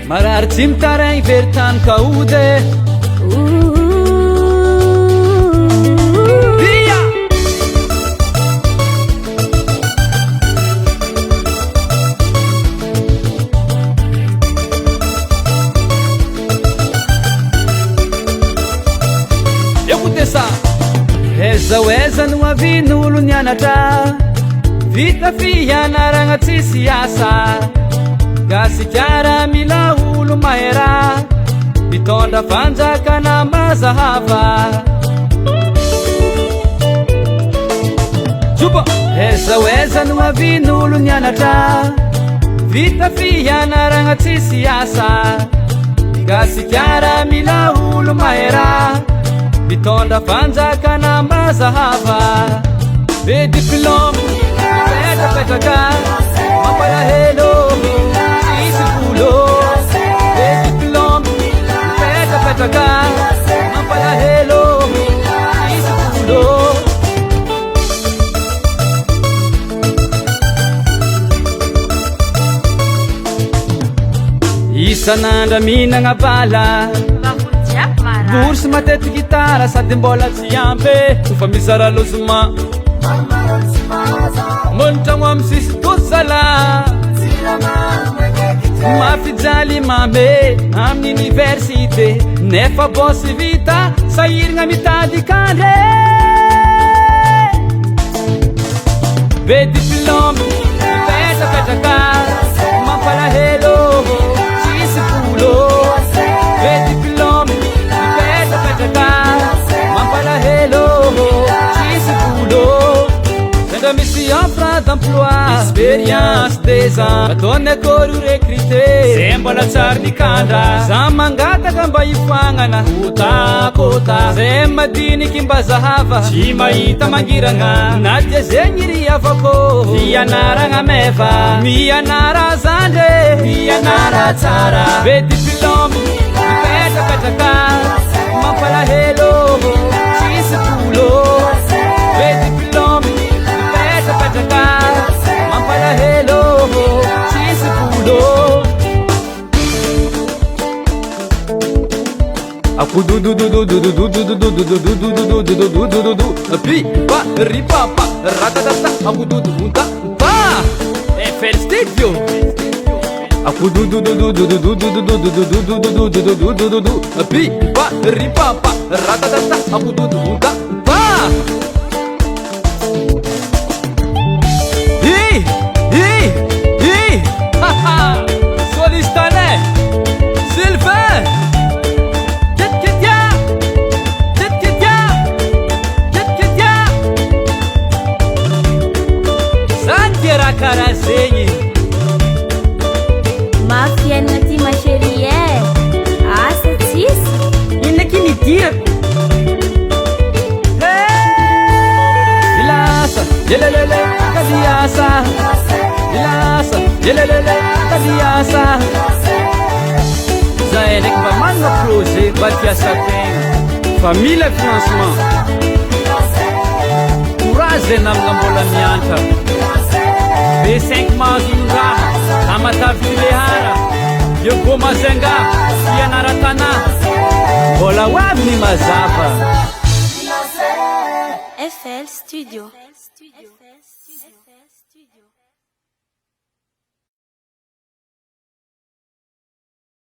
marary tsy mitaraigny very tany kaode dia ekotesa eza oeza no avin'olo nianatra vita fianaragna tsisy asa Gasy kiara mila olo mahera mitondra fanjakana mazahava Juba eza oeza no avin'olo nianatra vita fianaragna tsisy asa Gasy kiara mila olo mahera mitondra fanjakana mazahava be diplôme petrapetraka mampalahelo tsisy volo be diplôme petrapetraka mampalahelo tsisy volo isan'andra mihinagna bala bourse matetiky tara sady mbola tsy ampy fa mizara lozement montragno amy sisy tosala mafijaly mame amin'ny université nefa bossy vita sahiragna mitady kandre be diplôme petrapetraka mampalahelo tsisy volo be diplôme petrapetraka mampalahelo tsisy volo sendra misy offre d'emploi expérience des ans ataony akory recruté zay mbola tsary nikandra za mangataka mba hifoagnana kotakota zay madiniky mba zahava tsy mahita mangiragna na dia zegny ry avako fianaragna meva mianara zandre mianara tsara be diplôme petrapetraka mampalahelo tsisy volo be diplôme petrapetraka mampalahelo tsisy volo pipa ripapa ratatata akududunta pa FL Studio pipa ripapa ratatata akududunta pa solistane Sylvain karazegny mafiana ty ma chérie asa tsisy inaky nidirako ilasa yelelele kadiasa ilasa yelelele kadiasa zahay ndraiky mba manana projet mba tiasa tegna fa mila financement courage namagna mbola miantra B5 mazondraha amatavy lehara yogo mazenga fianaratana mbola hoavy ny mazava FL Studio